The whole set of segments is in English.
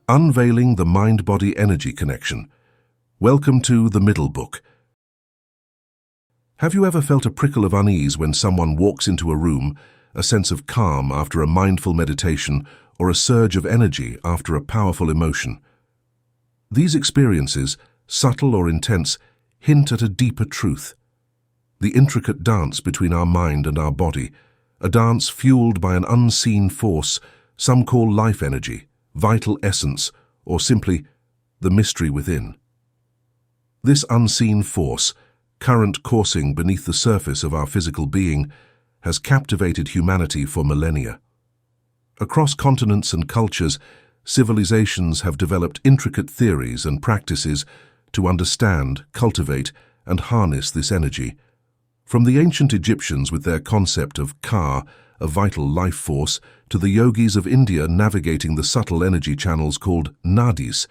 Unveiling the Mind-Body Energy Connection. Welcome to the Middle Book. Have you ever felt a prickle of unease when someone walks into a room, a sense of calm after a mindful meditation, or a surge of energy after a powerful emotion? These experiences, subtle or intense, hint at a deeper truth. The intricate dance between our mind and our body, a dance fueled by an unseen force some call life energy, vital essence, or simply the mystery within. This unseen force, current coursing beneath the surface of our physical being, has captivated humanity for millennia. Across continents and cultures, civilizations have developed intricate theories and practices to understand, cultivate, and harness this energy. From the ancient Egyptians with their concept of Ka, a vital life force, to the yogis of India navigating the subtle energy channels called nadis,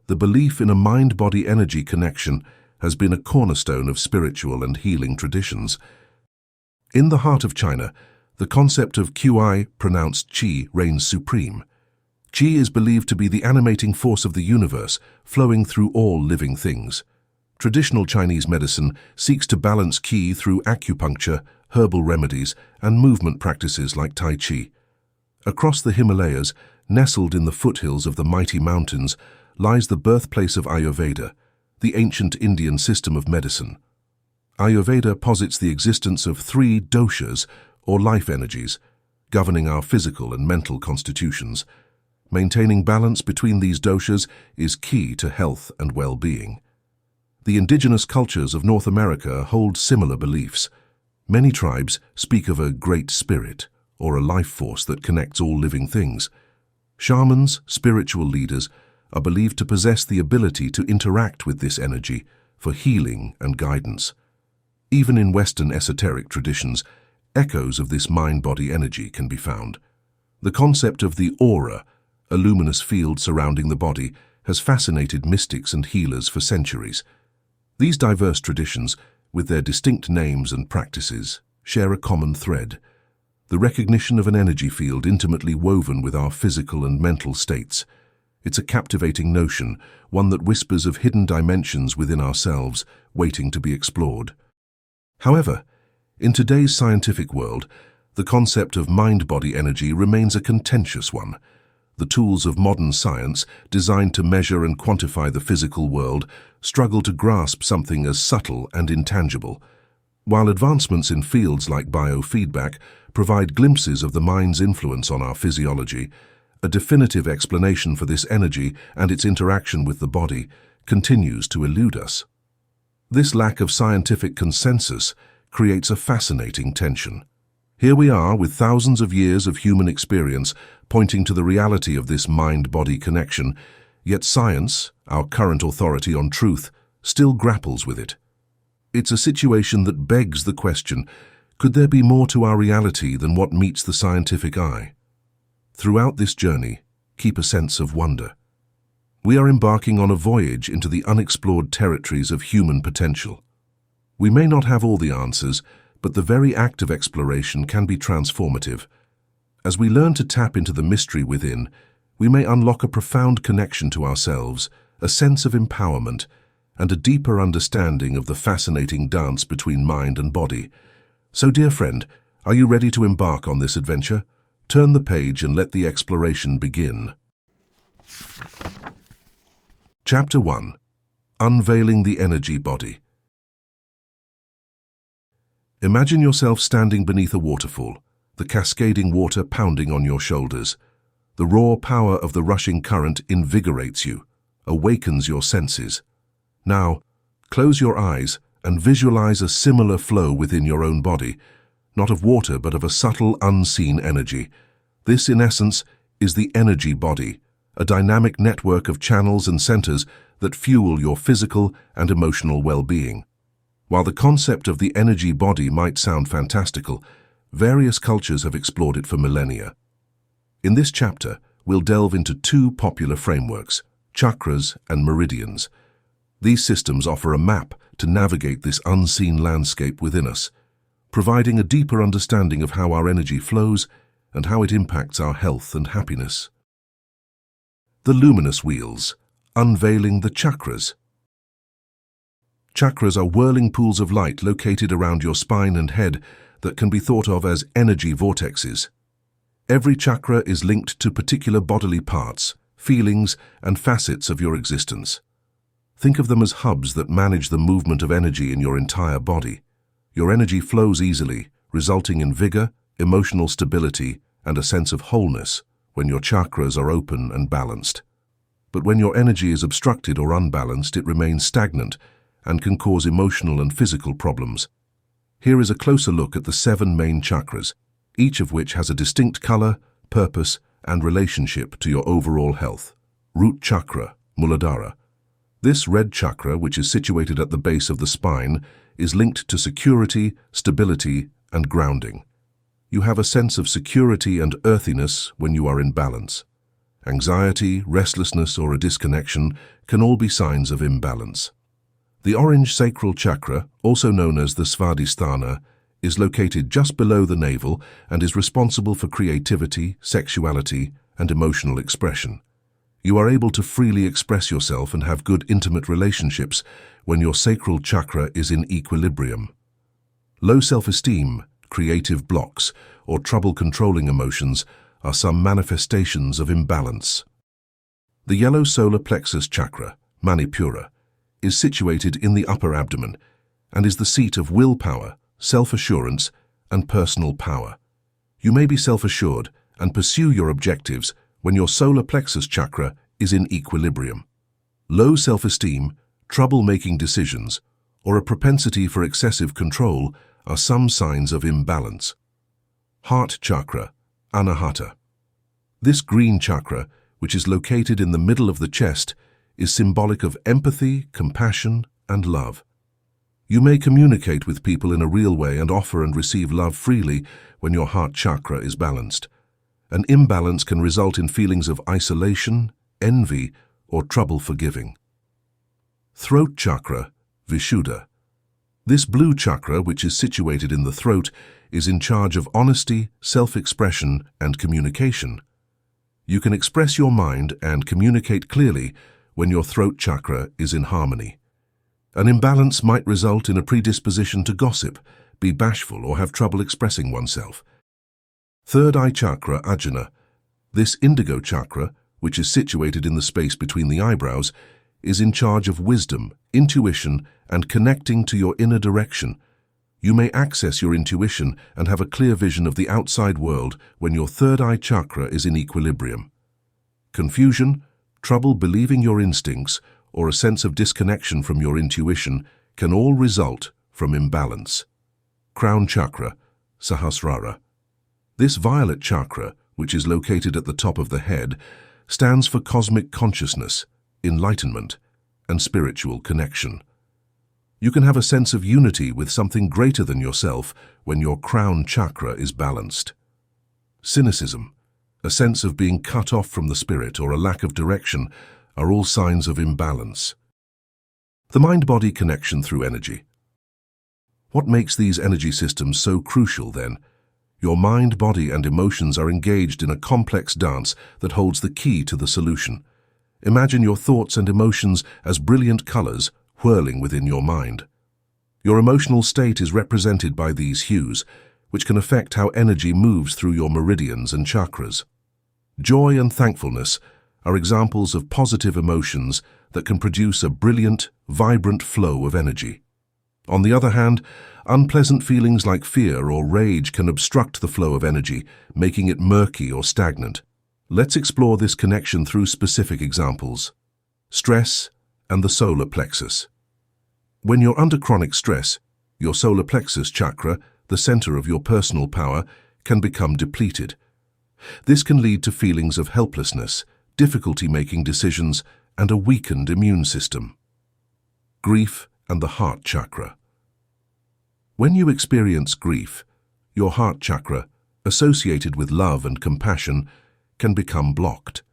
the belief in a mind-body energy connection has been a cornerstone of spiritual and healing traditions. In the heart of China, the concept of Qi, pronounced Qi, reigns supreme. Qi is believed to be the animating force of the universe, flowing through all living things. Traditional Chinese medicine seeks to balance Qi through acupuncture, herbal remedies, and movement practices like Tai Chi. Across the Himalayas, nestled in the foothills of the mighty mountains, lies the birthplace of Ayurveda, the ancient Indian system of medicine. Ayurveda posits the existence of 3 doshas, or life energies, governing our physical and mental constitutions. Maintaining balance between these doshas is key to health and well-being. The indigenous cultures of North America hold similar beliefs. Many tribes speak of a great spirit, or a life force that connects all living things. Shamans, spiritual leaders, are believed to possess the ability to interact with this energy for healing and guidance. Even in Western esoteric traditions, echoes of this mind-body energy can be found. The concept of the aura, a luminous field surrounding the body, has fascinated mystics and healers for centuries. These diverse traditions, with their distinct names and practices, share a common thread: the recognition of an energy field intimately woven with our physical and mental states. It's a captivating notion, one that whispers of hidden dimensions within ourselves, waiting to be explored. However, in today's scientific world, the concept of mind-body energy remains a contentious one. The tools of modern science, designed to measure and quantify the physical world, struggle to grasp something as subtle and intangible. While advancements in fields like biofeedback provide glimpses of the mind's influence on our physiology, a definitive explanation for this energy and its interaction with the body continues to elude us. This lack of scientific consensus creates a fascinating tension. Here we are with thousands of years of human experience pointing to the reality of this mind-body connection, yet science, our current authority on truth, still grapples with it. It's a situation that begs the question, could there be more to our reality than what meets the scientific eye? Throughout this journey, keep a sense of wonder. We are embarking on a voyage into the unexplored territories of human potential. We may not have all the answers, but the very act of exploration can be transformative. As we learn to tap into the mystery within, we may unlock a profound connection to ourselves, a sense of empowerment, and a deeper understanding of the fascinating dance between mind and body. So, dear friend, are you ready to embark on this adventure? Turn the page and let the exploration begin. Chapter 1. Unveiling the Energy Body. Imagine yourself standing beneath a waterfall, the cascading water pounding on your shoulders. The raw power of the rushing current invigorates you, awakens your senses. Now, close your eyes and visualize a similar flow within your own body, not of water but of a subtle, unseen energy. This, in essence, is the energy body, a dynamic network of channels and centers that fuel your physical and emotional well-being. While the concept of the energy body might sound fantastical, various cultures have explored it for millennia. In this chapter, we'll delve into 2 popular frameworks, chakras and meridians. These systems offer a map to navigate this unseen landscape within us, providing a deeper understanding of how our energy flows and how it impacts our health and happiness. The luminous wheels, unveiling the chakras. Chakras are whirling pools of light located around your spine and head that can be thought of as energy vortexes. Every chakra is linked to particular bodily parts, feelings, and facets of your existence. Think of them as hubs that manage the movement of energy in your entire body. Your energy flows easily, resulting in vigor, emotional stability, and a sense of wholeness when your chakras are open and balanced. But when your energy is obstructed or unbalanced, it remains stagnant and can cause emotional and physical problems. Here is a closer look at the 7 main chakras, each of which has a distinct color, purpose, and relationship to your overall health. Root chakra, Muladhara. This red chakra, which is situated at the base of the spine, is linked to security, stability, and grounding. You have a sense of security and earthiness when you are in balance. Anxiety, restlessness, or a disconnection can all be signs of imbalance. The orange sacral chakra, also known as the Svadhisthana, is located just below the navel and is responsible for creativity, sexuality, and emotional expression. You are able to freely express yourself and have good intimate relationships when your sacral chakra is in equilibrium. Low self-esteem, creative blocks, or trouble controlling emotions are some manifestations of imbalance. The yellow solar plexus chakra, Manipura, is situated in the upper abdomen and is the seat of willpower, self-assurance, and personal power. You may be self-assured and pursue your objectives when your solar plexus chakra is in equilibrium. Low self-esteem, trouble making decisions, or a propensity for excessive control are some signs of imbalance. Heart chakra, Anahata. This green chakra, which is located in the middle of the chest, is symbolic of empathy, compassion, and love. You may communicate with people in a real way and offer and receive love freely when your heart chakra is balanced. An imbalance can result in feelings of isolation, envy, or trouble forgiving. Throat chakra, Vishuddha. This blue chakra, which is situated in the throat, is in charge of honesty, self-expression, and communication. You can express your mind and communicate clearly when your throat chakra is in harmony. An imbalance might result in a predisposition to gossip, be bashful, or have trouble expressing oneself. Third eye chakra, Ajna. This indigo chakra, which is situated in the space between the eyebrows, is in charge of wisdom, intuition, and connecting to your inner direction. You may access your intuition and have a clear vision of the outside world when your third eye chakra is in equilibrium. Confusion, trouble believing your instincts, or a sense of disconnection from your intuition can all result from imbalance. Crown chakra, Sahasrara. This violet chakra, which is located at the top of the head, stands for cosmic consciousness, enlightenment, and spiritual connection. You can have a sense of unity with something greater than yourself when your crown chakra is balanced. Cynicism, a sense of being cut off from the spirit or a lack of direction, are all signs of imbalance. The mind-body connection through energy. What makes these energy systems so crucial then? Your mind, body, and emotions are engaged in a complex dance that holds the key to the solution. Imagine your thoughts and emotions as brilliant colors whirling within your mind. Your emotional state is represented by these hues, which can affect how energy moves through your meridians and chakras. Joy and thankfulness are examples of positive emotions that can produce a brilliant, vibrant flow of energy. On the other hand, unpleasant feelings like fear or rage can obstruct the flow of energy, making it murky or stagnant. Let's explore this connection through specific examples. Stress and the solar plexus. When you're under chronic stress, your solar plexus chakra, the center of your personal power, can become depleted. This can lead to feelings of helplessness, difficulty making decisions, and a weakened immune system. Grief and the heart chakra. When you experience grief, your heart chakra, associated with love and compassion, can become blocked.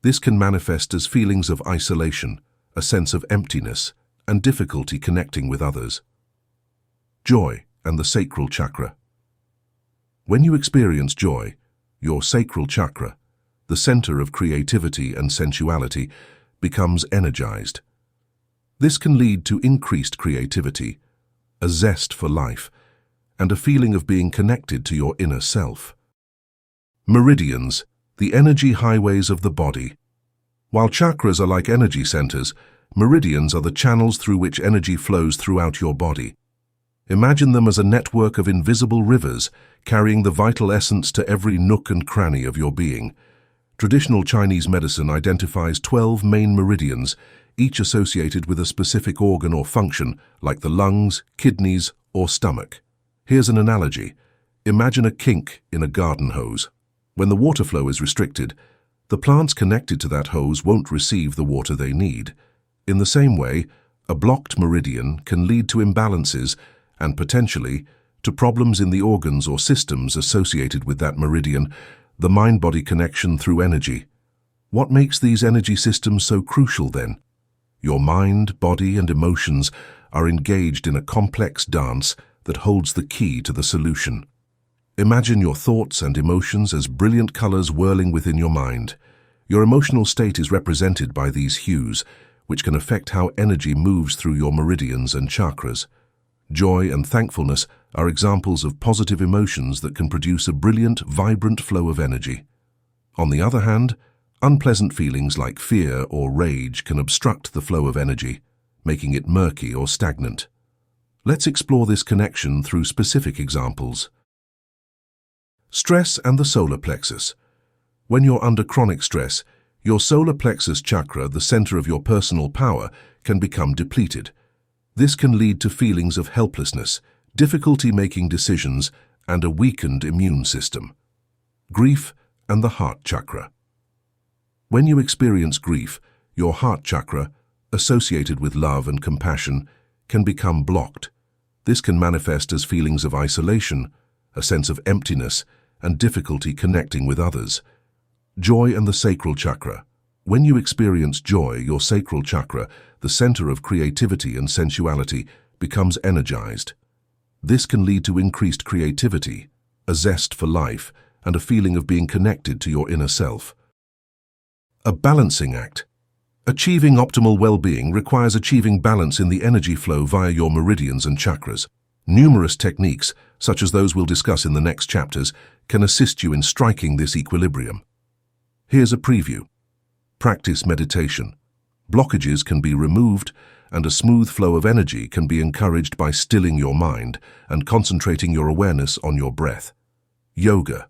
This can manifest as feelings of isolation, a sense of emptiness, and difficulty connecting with others. Joy and the sacral chakra. When you experience joy, your sacral chakra, the center of creativity and sensuality, becomes energized. This can lead to increased creativity, a zest for life, and a feeling of being connected to your inner self. Meridians, the energy highways of the body. While chakras are like energy centers, meridians are the channels through which energy flows throughout your body. Imagine them as a network of invisible rivers, carrying the vital essence to every nook and cranny of your being. Traditional Chinese medicine identifies 12 main meridians, each associated with a specific organ or function, like the lungs, kidneys, or stomach. Here's an analogy. Imagine a kink in a garden hose. When the water flow is restricted, the plants connected to that hose won't receive the water they need. In the same way, a blocked meridian can lead to imbalances and potentially to problems in the organs or systems associated with that meridian, the mind-body connection through energy. What makes these energy systems so crucial then? Your mind, body, and emotions are engaged in a complex dance that holds the key to the solution. Imagine your thoughts and emotions as brilliant colors whirling within your mind. Your emotional state is represented by these hues, which can affect how energy moves through your meridians and chakras. Joy and thankfulness are examples of positive emotions that can produce a brilliant, vibrant flow of energy. On the other hand, unpleasant feelings like fear or rage can obstruct the flow of energy, making it murky or stagnant. Let's explore this connection through specific examples. Stress and the solar plexus. When you're under chronic stress, your solar plexus chakra, the center of your personal power, can become depleted. This can lead to feelings of helplessness, difficulty making decisions, and a weakened immune system. Grief and the heart chakra. When you experience grief, your heart chakra, associated with love and compassion, can become blocked. This can manifest as feelings of isolation, a sense of emptiness, and difficulty connecting with others. Joy and the sacral chakra. When you experience joy, your sacral chakra, the center of creativity and sensuality, becomes energized. This can lead to increased creativity, a zest for life, and a feeling of being connected to your inner self. A balancing act. Achieving optimal well-being requires achieving balance in the energy flow via your meridians and chakras. Numerous techniques, such as those we'll discuss in the next chapters, can assist you in striking this equilibrium. Here's a preview. Practice meditation. Blockages can be removed, and a smooth flow of energy can be encouraged by stilling your mind and concentrating your awareness on your breath. Yoga.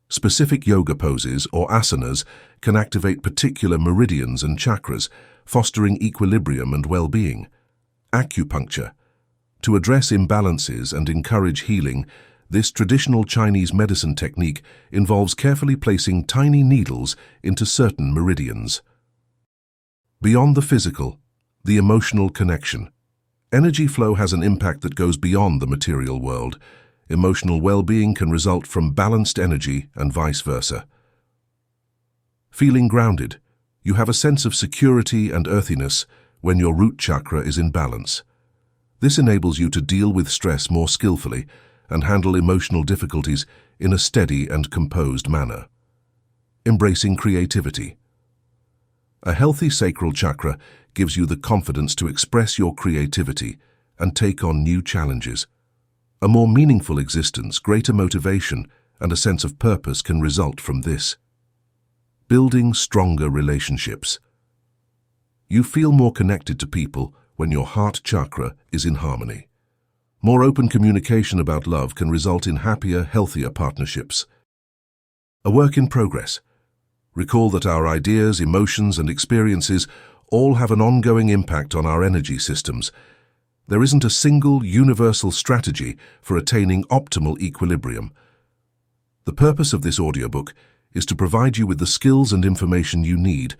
Specific yoga poses or asanas can activate particular meridians and chakras, fostering equilibrium and well-being. Acupuncture. To address imbalances and encourage healing, this traditional Chinese medicine technique involves carefully placing tiny needles into certain meridians. Beyond the physical, the emotional connection. Energy flow has an impact that goes beyond the material world. Emotional well-being can result from balanced energy and vice versa. Feeling grounded. You have a sense of security and earthiness when your root chakra is in balance. This enables you to deal with stress more skillfully and handle emotional difficulties in a steady and composed manner. Embracing creativity. A healthy sacral chakra gives you the confidence to express your creativity and take on new challenges. A more meaningful existence, greater motivation, and a sense of purpose can result from this. Building stronger relationships. You feel more connected to people when your heart chakra is in harmony. More open communication about love can result in happier, healthier partnerships. A work in progress. Recall that our ideas, emotions, and experiences all have an ongoing impact on our energy systems. There isn't a single, universal strategy for attaining optimal equilibrium. The purpose of this audiobook is to provide you with the skills and information you need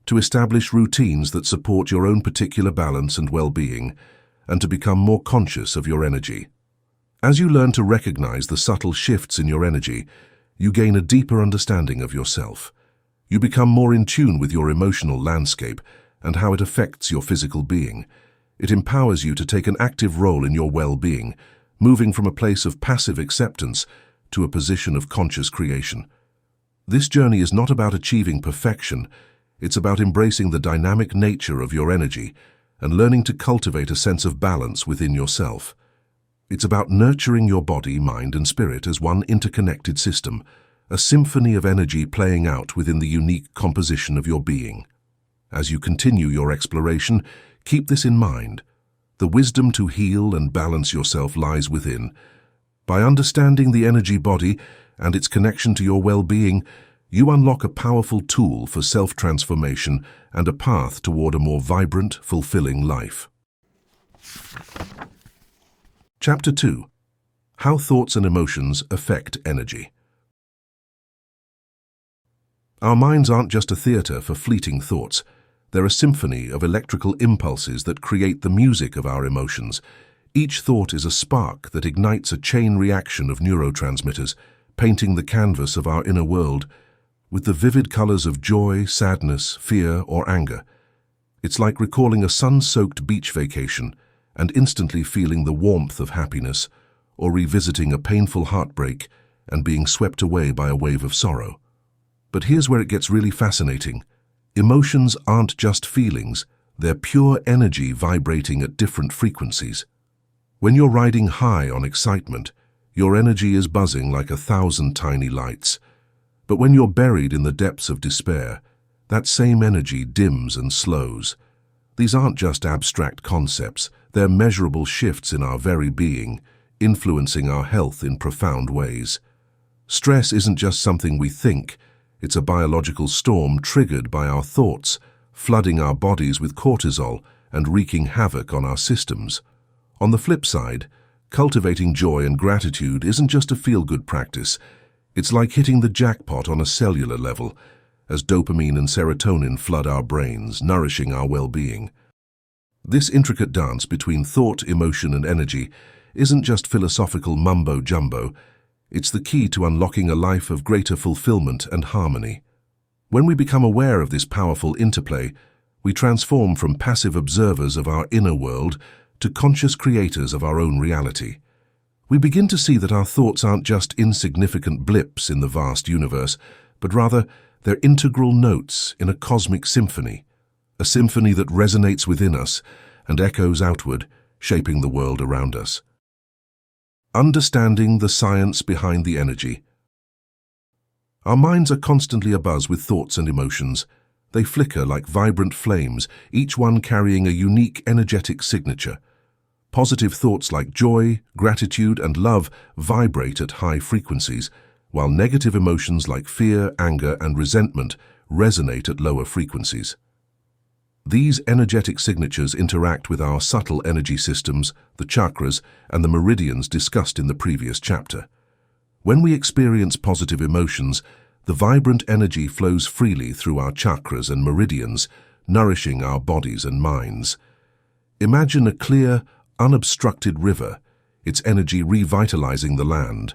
to establish routines that support your own particular balance and well-being, and to become more conscious of your energy. As you learn to recognize the subtle shifts in your energy, you gain a deeper understanding of yourself. You become more in tune with your emotional landscape and how it affects your physical being. It empowers you to take an active role in your well-being, moving from a place of passive acceptance to a position of conscious creation. This journey is not about achieving perfection, it's about embracing the dynamic nature of your energy and learning to cultivate a sense of balance within yourself. It's about nurturing your body, mind, and spirit as one interconnected system, a symphony of energy playing out within the unique composition of your being. As you continue your exploration, keep this in mind. The wisdom to heal and balance yourself lies within. By understanding the energy body and its connection to your well-being, you unlock a powerful tool for self-transformation and a path toward a more vibrant, fulfilling life. Chapter 2. How Thoughts and Emotions Affect Energy. Our minds aren't just a theater for fleeting thoughts. They're a symphony of electrical impulses that create the music of our emotions. Each thought is a spark that ignites a chain reaction of neurotransmitters, painting the canvas of our inner world with the vivid colors of joy, sadness, fear, or anger. It's like recalling a sun-soaked beach vacation and instantly feeling the warmth of happiness, or revisiting a painful heartbreak and being swept away by a wave of sorrow. But here's where it gets really fascinating. Emotions aren't just feelings, they're pure energy vibrating at different frequencies. When you're riding high on excitement, your energy is buzzing like 1,000 tiny lights. But when you're buried in the depths of despair, that same energy dims and slows. These aren't just abstract concepts, they're measurable shifts in our very being, influencing our health in profound ways. Stress isn't just something we think, it's a biological storm triggered by our thoughts, flooding our bodies with cortisol and wreaking havoc on our systems. On the flip side, cultivating joy and gratitude isn't just a feel-good practice. It's like hitting the jackpot on a cellular level, as dopamine and serotonin flood our brains, nourishing our well-being. This intricate dance between thought, emotion, and energy isn't just philosophical mumbo-jumbo. It's the key to unlocking a life of greater fulfillment and harmony. When we become aware of this powerful interplay, we transform from passive observers of our inner world to conscious creators of our own reality. We begin to see that our thoughts aren't just insignificant blips in the vast universe, but rather they're integral notes in a cosmic symphony, a symphony that resonates within us and echoes outward, shaping the world around us. Understanding the science behind the energy. Our minds are constantly abuzz with thoughts and emotions. They flicker like vibrant flames, each one carrying a unique energetic signature. Positive thoughts like joy, gratitude, and love vibrate at high frequencies, while negative emotions like fear, anger, and resentment resonate at lower frequencies. These energetic signatures interact with our subtle energy systems, the chakras, and the meridians discussed in the previous chapter. When we experience positive emotions, the vibrant energy flows freely through our chakras and meridians, nourishing our bodies and minds. Imagine a clear, unobstructed river, its energy revitalizing the land.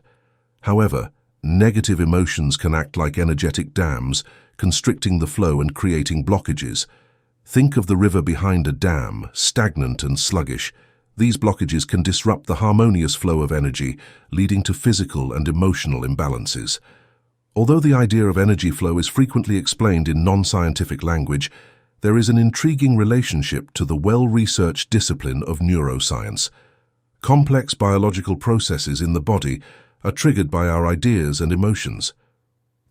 However, negative emotions can act like energetic dams, constricting the flow and creating blockages. Think of the river behind a dam, stagnant and sluggish. These blockages can disrupt the harmonious flow of energy, leading to physical and emotional imbalances. Although the idea of energy flow is frequently explained in non-scientific language, there is an intriguing relationship to the well-researched discipline of neuroscience. Complex biological processes in the body are triggered by our ideas and emotions.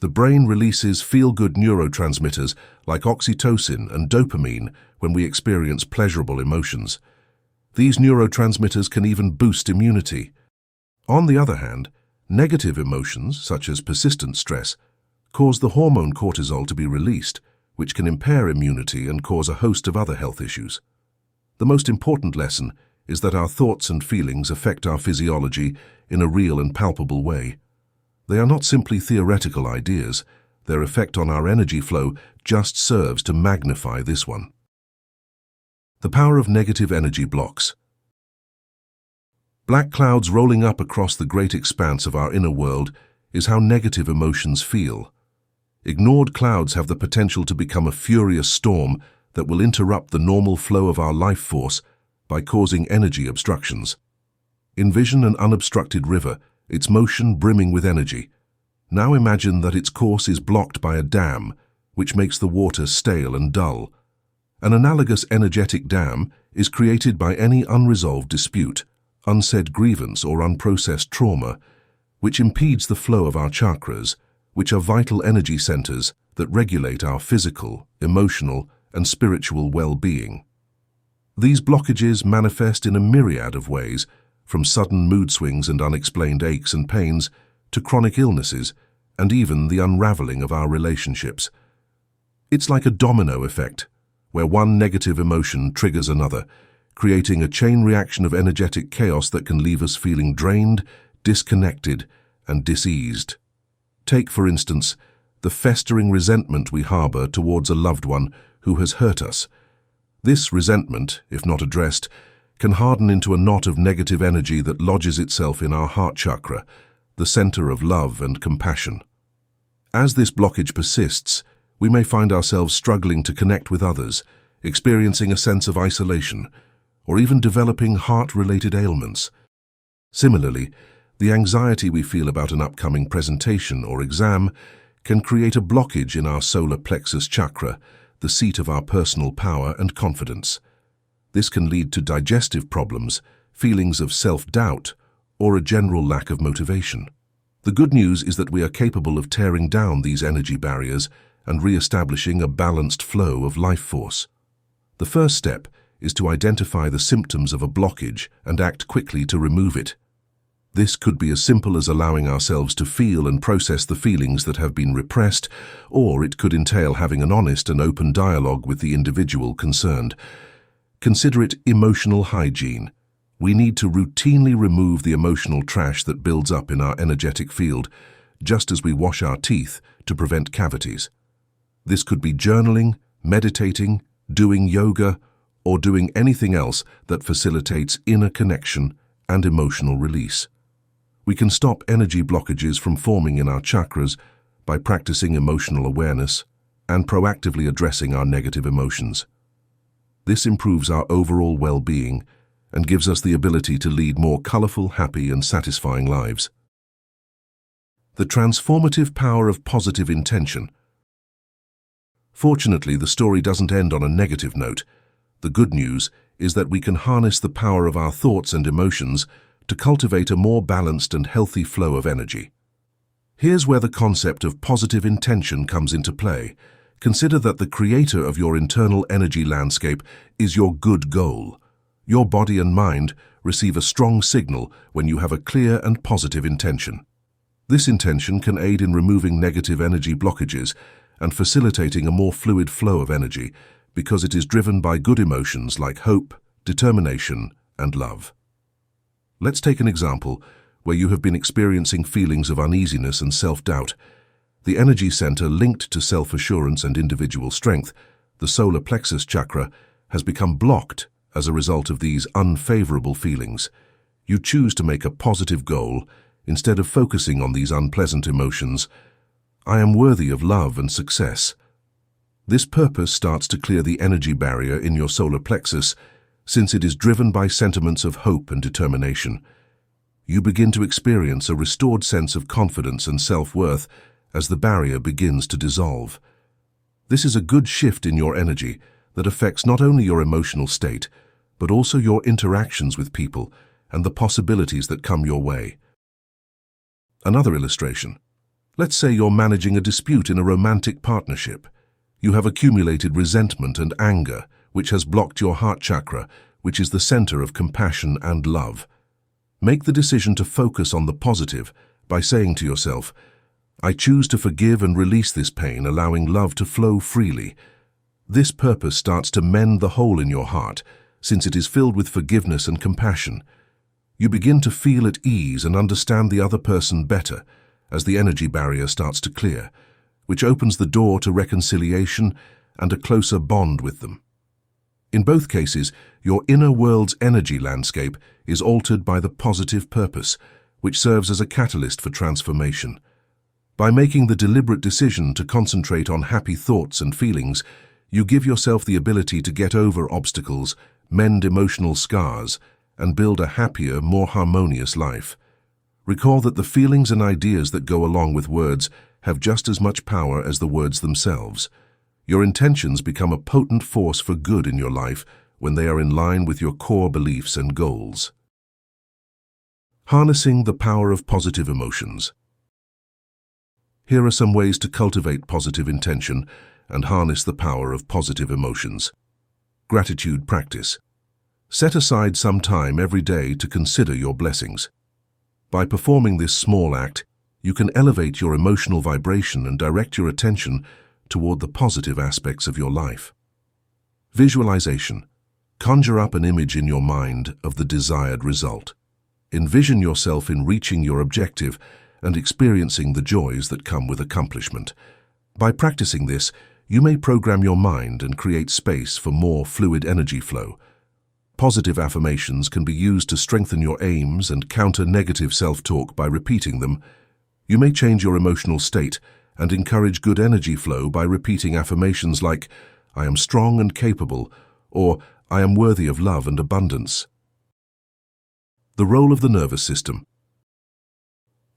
The brain releases feel-good neurotransmitters like oxytocin and dopamine when we experience pleasurable emotions. These neurotransmitters can even boost immunity. On the other hand, negative emotions, such as persistent stress, cause the hormone cortisol to be released, which can impair immunity and cause a host of other health issues. The most important lesson is that our thoughts and feelings affect our physiology in a real and palpable way. They are not simply theoretical ideas. Their effect on our energy flow just serves to magnify this one. The power of negative energy blocks. Black clouds rolling up across the great expanse of our inner world is how negative emotions feel. Ignored clouds have the potential to become a furious storm that will interrupt the normal flow of our life force by causing energy obstructions. Envision an unobstructed river, its motion brimming with energy. Now imagine that its course is blocked by a dam, which makes the water stale and dull. An analogous energetic dam is created by any unresolved dispute, unsaid grievance or unprocessed trauma, which impedes the flow of our chakras, which are vital energy centers that regulate our physical, emotional, and spiritual well-being. These blockages manifest in a myriad of ways, from sudden mood swings and unexplained aches and pains to chronic illnesses and even the unraveling of our relationships. It's like a domino effect, where one negative emotion triggers another, creating a chain reaction of energetic chaos that can leave us feeling drained, disconnected, and diseased. Take, for instance, the festering resentment we harbor towards a loved one who has hurt us. This resentment, if not addressed, can harden into a knot of negative energy that lodges itself in our heart chakra, the center of love and compassion. As this blockage persists, we may find ourselves struggling to connect with others, experiencing a sense of isolation, or even developing heart-related ailments. Similarly, the anxiety we feel about an upcoming presentation or exam can create a blockage in our solar plexus chakra, the seat of our personal power and confidence. This can lead to digestive problems, feelings of self-doubt, or a general lack of motivation. The good news is that we are capable of tearing down these energy barriers and re-establishing a balanced flow of life force. The first step is to identify the symptoms of a blockage and act quickly to remove it. This could be as simple as allowing ourselves to feel and process the feelings that have been repressed, or it could entail having an honest and open dialogue with the individual concerned. Consider it emotional hygiene. We need to routinely remove the emotional trash that builds up in our energetic field, just as we wash our teeth to prevent cavities. This could be journaling, meditating, doing yoga, or doing anything else that facilitates inner connection and emotional release. We can stop energy blockages from forming in our chakras by practicing emotional awareness and proactively addressing our negative emotions. This improves our overall well-being and gives us the ability to lead more colorful, happy, and satisfying lives. The transformative power of positive intention. Fortunately, the story doesn't end on a negative note. The good news is that we can harness the power of our thoughts and emotions to cultivate a more balanced and healthy flow of energy. Here's where the concept of positive intention comes into play. Consider that the creator of your internal energy landscape is your good goal. Your body and mind receive a strong signal when you have a clear and positive intention. This intention can aid in removing negative energy blockages and facilitating a more fluid flow of energy because it is driven by good emotions like hope, determination, and love. Let's take an example where you have been experiencing feelings of uneasiness and self-doubt. The energy center linked to self-assurance and individual strength, the solar plexus chakra, has become blocked as a result of these unfavorable feelings. You choose to make a positive goal instead of focusing on these unpleasant emotions. I am worthy of love and success. This purpose starts to clear the energy barrier in your solar plexus, since it is driven by sentiments of hope and determination. You begin to experience a restored sense of confidence and self-worth as the barrier begins to dissolve. This is a good shift in your energy that affects not only your emotional state, but also your interactions with people and the possibilities that come your way. Another illustration. Let's say you're managing a dispute in a romantic partnership. You have accumulated resentment and anger, which has blocked your heart chakra, which is the center of compassion and love. Make the decision to focus on the positive by saying to yourself, I choose to forgive and release this pain, allowing love to flow freely. This purpose starts to mend the hole in your heart, since it is filled with forgiveness and compassion. You begin to feel at ease and understand the other person better as the energy barrier starts to clear, which opens the door to reconciliation and a closer bond with them. In both cases, your inner world's energy landscape is altered by the positive purpose, which serves as a catalyst for transformation. By making the deliberate decision to concentrate on happy thoughts and feelings, you give yourself the ability to get over obstacles, mend emotional scars, and build a happier, more harmonious life. Recall that the feelings and ideas that go along with words have just as much power as the words themselves. Your intentions become a potent force for good in your life when they are in line with your core beliefs and goals. Harnessing the power of positive emotions. Here are some ways to cultivate positive intention and harness the power of positive emotions. Gratitude practice. Set aside some time every day to consider your blessings. By performing this small act, you can elevate your emotional vibration and direct your attention toward the positive aspects of your life. Visualization. Conjure up an image in your mind of the desired result. Envision yourself in reaching your objective and experiencing the joys that come with accomplishment. By practicing this, you may program your mind and create space for more fluid energy flow. Positive affirmations can be used to strengthen your aims and counter negative self-talk by repeating them. You may change your emotional state and encourage good energy flow by repeating affirmations like, "I am strong and capable," or "I am worthy of love and abundance." The role of the nervous system.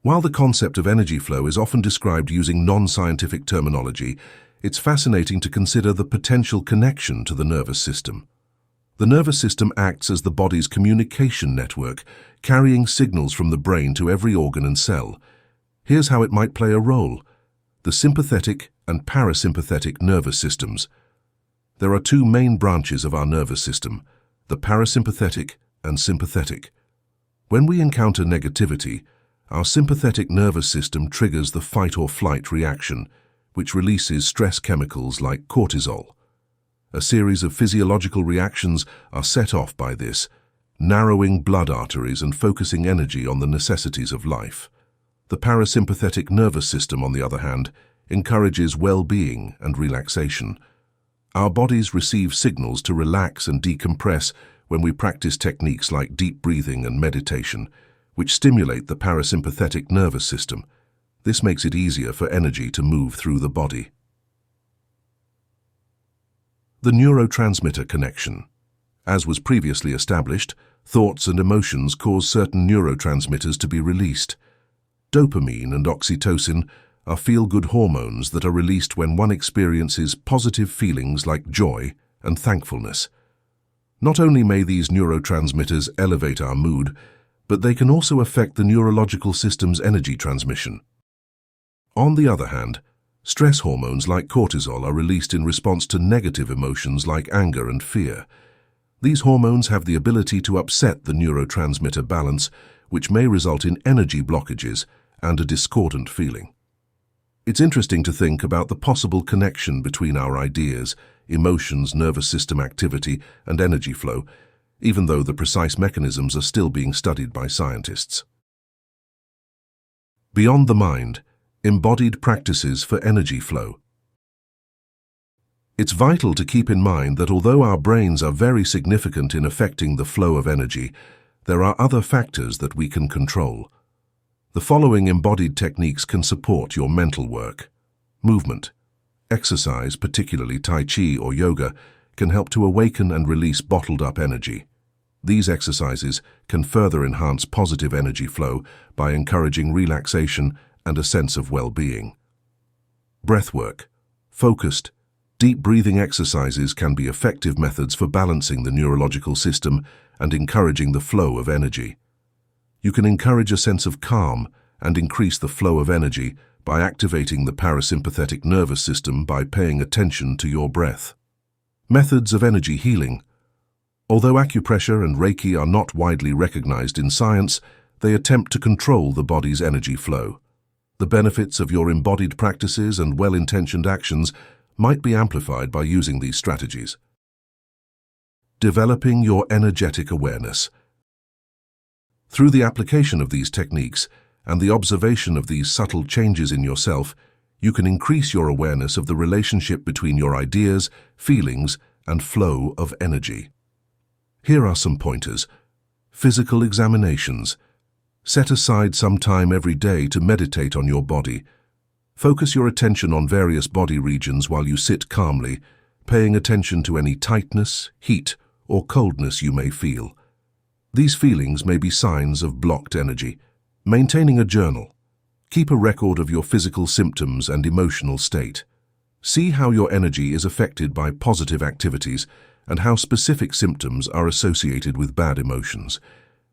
While the concept of energy flow is often described using non-scientific terminology, it's fascinating to consider the potential connection to the nervous system. The nervous system acts as the body's communication network, carrying signals from the brain to every organ and cell. Here's how it might play a role. The sympathetic and parasympathetic nervous systems. There are two main branches of our nervous system, the parasympathetic and sympathetic. When we encounter negativity, our sympathetic nervous system triggers the fight-or-flight reaction, which releases stress chemicals like cortisol. A series of physiological reactions are set off by this, narrowing blood arteries and focusing energy on the necessities of life. The parasympathetic nervous system, on the other hand, encourages well-being and relaxation. Our bodies receive signals to relax and decompress when we practice techniques like deep breathing and meditation, which stimulate the parasympathetic nervous system. This makes it easier for energy to move through the body. The neurotransmitter connection. As was previously established, thoughts and emotions cause certain neurotransmitters to be released. Dopamine and oxytocin are feel-good hormones that are released when one experiences positive feelings like joy and thankfulness. Not only may these neurotransmitters elevate our mood, but they can also affect the neurological system's energy transmission. On the other hand, stress hormones like cortisol are released in response to negative emotions like anger and fear. These hormones have the ability to upset the neurotransmitter balance, which may result in energy blockages and a discordant feeling. It's interesting to think about the possible connection between our ideas, emotions, nervous system activity, and energy flow, even though the precise mechanisms are still being studied by scientists. Beyond the mind, embodied practices for energy flow. It's vital to keep in mind that although our brains are very significant in affecting the flow of energy, there are other factors that we can control. The following embodied techniques can support your mental work. Movement. Exercise, particularly Tai Chi or yoga, can help to awaken and release bottled-up energy. These exercises can further enhance positive energy flow by encouraging relaxation and a sense of well-being. Breathwork. Focused, deep breathing exercises can be effective methods for balancing the neurological system and encouraging the flow of energy. You can encourage a sense of calm and increase the flow of energy by activating the parasympathetic nervous system by paying attention to your breath. Methods of energy healing. Although acupressure and Reiki are not widely recognized in science, they attempt to control the body's energy flow. The benefits of your embodied practices and well-intentioned actions might be amplified by using these strategies. Developing your energetic awareness. Through the application of these techniques and the observation of these subtle changes in yourself, you can increase your awareness of the relationship between your ideas, feelings, and flow of energy. Here are some pointers. Physical examinations. Set aside some time every day to meditate on your body. Focus your attention on various body regions while you sit calmly, paying attention to any tightness, heat, or coldness you may feel. These feelings may be signs of blocked energy. Maintaining a journal. Keep a record of your physical symptoms and emotional state. See how your energy is affected by positive activities and how specific symptoms are associated with bad emotions.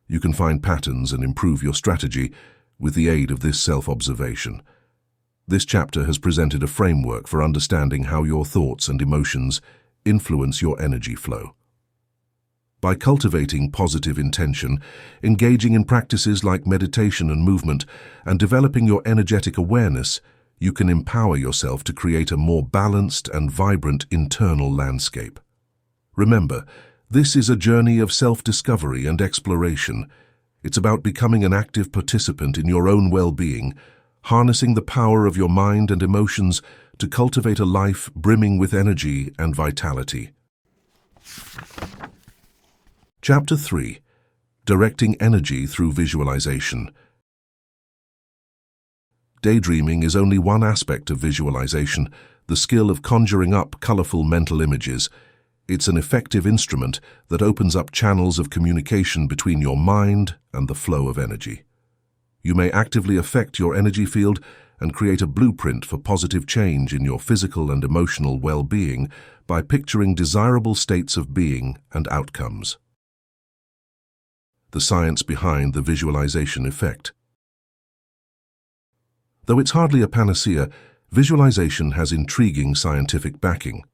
You can find patterns and improve your strategy with the aid of this self-observation. This chapter has presented a framework for understanding how your thoughts and emotions influence your energy flow. By cultivating positive intention, engaging in practices like meditation and movement, and developing your energetic awareness, you can empower yourself to create a more balanced and vibrant internal landscape. Remember, this is a journey of self-discovery and exploration. It's about becoming an active participant in your own well-being, harnessing the power of your mind and emotions to cultivate a life brimming with energy and vitality. Chapter 3. Directing Energy Through Visualization. Daydreaming is only one aspect of visualization, the skill of conjuring up colorful mental images. It's an effective instrument that opens up channels of communication between your mind and the flow of energy. You may actively affect your energy field and create a blueprint for positive change in your physical and emotional well-being by picturing desirable states of being and outcomes. The science behind the visualization effect. Though it's hardly a panacea, visualization has intriguing scientific backing.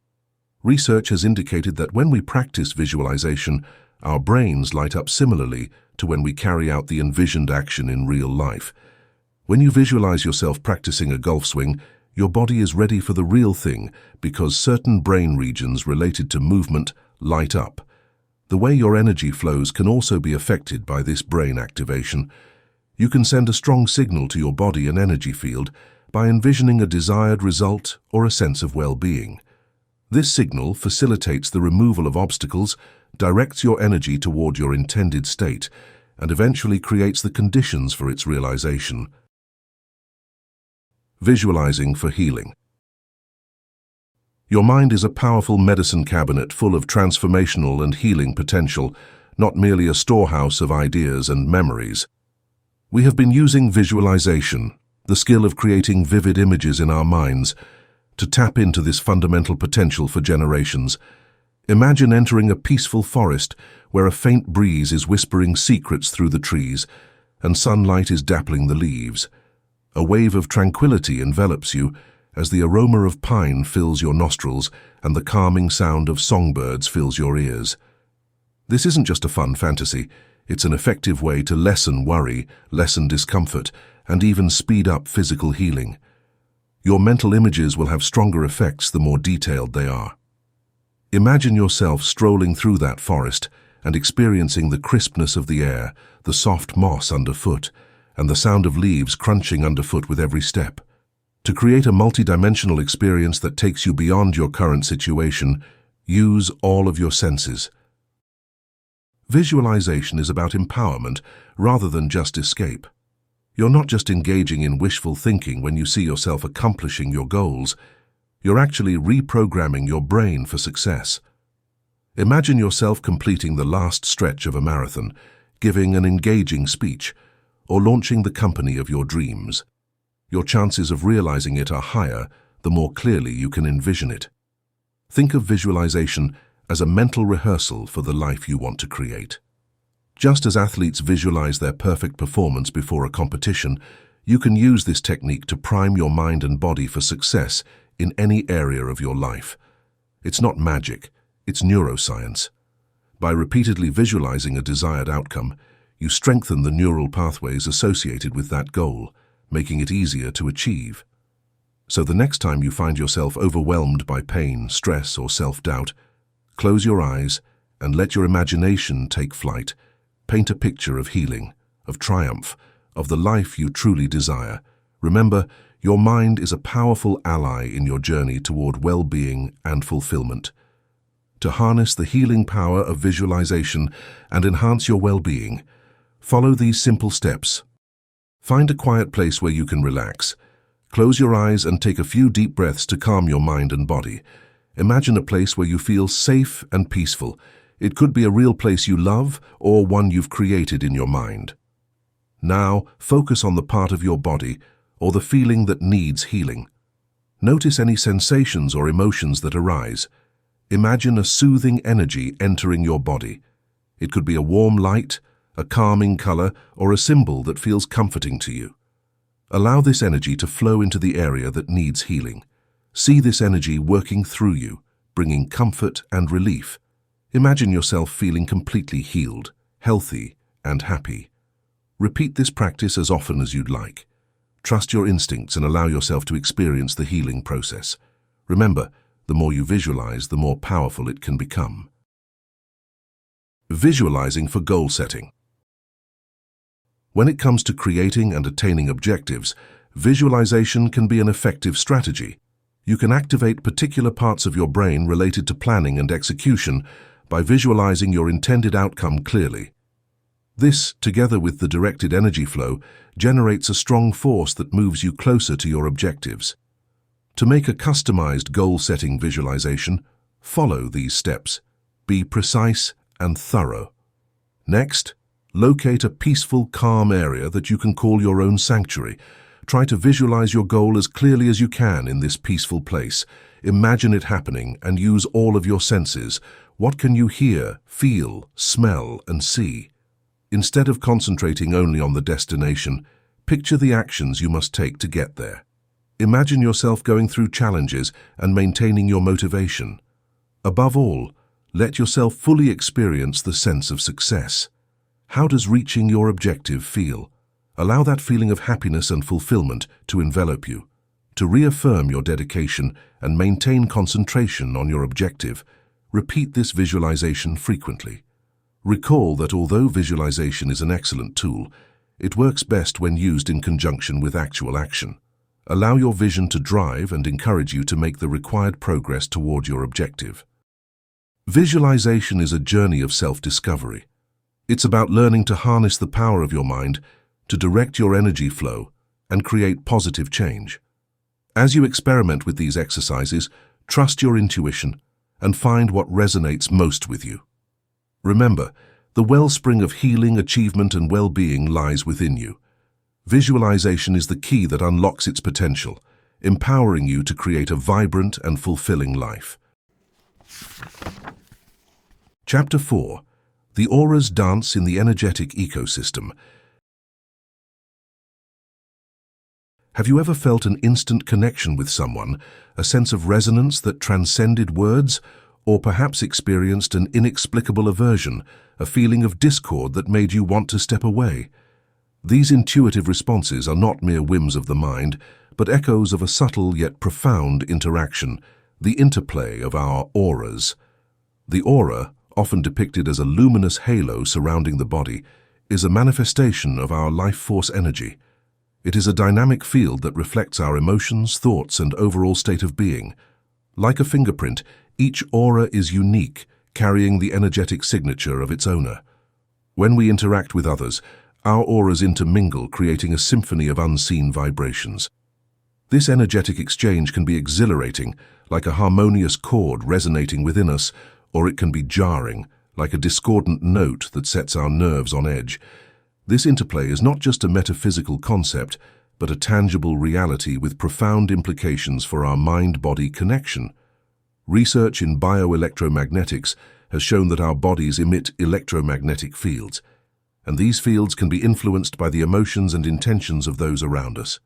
Research has indicated that when we practice visualization, our brains light up similarly to when we carry out the envisioned action in real life. When you visualize yourself practicing a golf swing, your body is ready for the real thing because certain brain regions related to movement light up. The way your energy flows can also be affected by this brain activation. You can send a strong signal to your body and energy field by envisioning a desired result or a sense of well-being. This signal facilitates the removal of obstacles, directs your energy toward your intended state, and eventually creates the conditions for its realization. Visualizing for healing. Your mind is a powerful medicine cabinet full of transformational and healing potential, not merely a storehouse of ideas and memories. We have been using visualization, the skill of creating vivid images in our minds, to tap into this fundamental potential for generations. Imagine entering a peaceful forest where a faint breeze is whispering secrets through the trees and sunlight is dappling the leaves. A wave of tranquility envelops you as the aroma of pine fills your nostrils and the calming sound of songbirds fills your ears. This isn't just a fun fantasy, it's an effective way to lessen worry, lessen discomfort, and even speed up physical healing. Your mental images will have stronger effects the more detailed they are. Imagine yourself strolling through that forest and experiencing the crispness of the air, the soft moss underfoot, and the sound of leaves crunching underfoot with every step. To create a multidimensional experience that takes you beyond your current situation, use all of your senses. Visualization is about empowerment rather than just escape. You're not just engaging in wishful thinking when you see yourself accomplishing your goals. You're actually reprogramming your brain for success. Imagine yourself completing the last stretch of a marathon, giving an engaging speech, or launching the company of your dreams. Your chances of realizing it are higher the more clearly you can envision it. Think of visualization as a mental rehearsal for the life you want to create. Just as athletes visualize their perfect performance before a competition, you can use this technique to prime your mind and body for success in any area of your life. It's not magic, it's neuroscience. By repeatedly visualizing a desired outcome, you strengthen the neural pathways associated with that goal, making it easier to achieve. So the next time you find yourself overwhelmed by pain, stress, or self-doubt, close your eyes and let your imagination take flight. Paint a picture of healing, of triumph, of the life you truly desire. Remember, your mind is a powerful ally in your journey toward well-being and fulfillment. To harness the healing power of visualization and enhance your well-being, follow these simple steps. Find a quiet place where you can relax. Close your eyes and take a few deep breaths to calm your mind and body. Imagine a place where you feel safe and peaceful. It could be a real place you love or one you've created in your mind. Now, focus on the part of your body or the feeling that needs healing. Notice any sensations or emotions that arise. Imagine a soothing energy entering your body. It could be a warm light, a calming color, or a symbol that feels comforting to you. Allow this energy to flow into the area that needs healing. See this energy working through you, bringing comfort and relief. Imagine yourself feeling completely healed, healthy, and happy. Repeat this practice as often as you'd like. Trust your instincts and allow yourself to experience the healing process. Remember, the more you visualize, the more powerful it can become. Visualizing for goal setting. When it comes to creating and attaining objectives, visualization can be an effective strategy. You can activate particular parts of your brain related to planning and execution by visualizing your intended outcome clearly. This, together with the directed energy flow, generates a strong force that moves you closer to your objectives. To make a customized goal-setting visualization, follow these steps. Be precise and thorough. Next, locate a peaceful, calm area that you can call your own sanctuary. Try to visualize your goal as clearly as you can in this peaceful place. Imagine it happening and use all of your senses. What can you hear, feel, smell, and see? Instead of concentrating only on the destination, picture the actions you must take to get there. Imagine yourself going through challenges and maintaining your motivation. Above all, let yourself fully experience the sense of success. How does reaching your objective feel? Allow that feeling of happiness and fulfillment to envelop you. To reaffirm your dedication and maintain concentration on your objective, repeat this visualization frequently. Recall that although visualization is an excellent tool, it works best when used in conjunction with actual action. Allow your vision to drive and encourage you to make the required progress toward your objective. Visualization is a journey of self-discovery. It's about learning to harness the power of your mind, to direct your energy flow, and create positive change. As you experiment with these exercises, trust your intuition and find what resonates most with you. Remember, the wellspring of healing, achievement, and well-being lies within you. Visualization is the key that unlocks its potential, empowering you to create a vibrant and fulfilling life. Chapter 4. The Auras Dance in the Energetic Ecosystem. Have you ever felt an instant connection with someone, a sense of resonance that transcended words, or perhaps experienced an inexplicable aversion, a feeling of discord that made you want to step away? These intuitive responses are not mere whims of the mind, but echoes of a subtle yet profound interaction, the interplay of our auras. The aura, often depicted as a luminous halo surrounding the body, is a manifestation of our life force energy. It is a dynamic field that reflects our emotions, thoughts, and overall state of being. Like a fingerprint, each aura is unique, carrying the energetic signature of its owner. When we interact with others, our auras intermingle, creating a symphony of unseen vibrations. This energetic exchange can be exhilarating, like a harmonious chord resonating within us, or it can be jarring, like a discordant note that sets our nerves on edge. This interplay is not just a metaphysical concept, but a tangible reality with profound implications for our mind-body connection. Research in bioelectromagnetics has shown that our bodies emit electromagnetic fields, and these fields can be influenced by the emotions and intentions of those around us.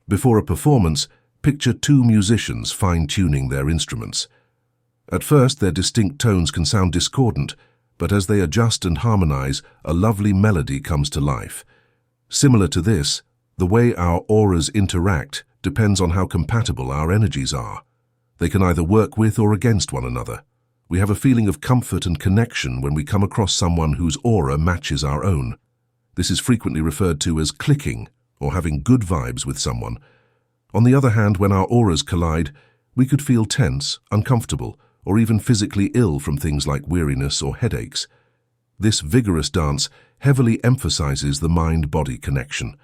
Before a performance, picture two musicians fine-tuning their instruments. At first, their distinct tones can sound discordant, but as they adjust and harmonize, a lovely melody comes to life. Similar to this, the way our auras interact depends on how compatible our energies are. They can either work with or against one another. We have a feeling of comfort and connection when we come across someone whose aura matches our own. This is frequently referred to as clicking, or having good vibes with someone. On the other hand, when our auras collide, we could feel tense, uncomfortable, or even physically ill from things like weariness or headaches. This vigorous dance heavily emphasizes the mind-body connection.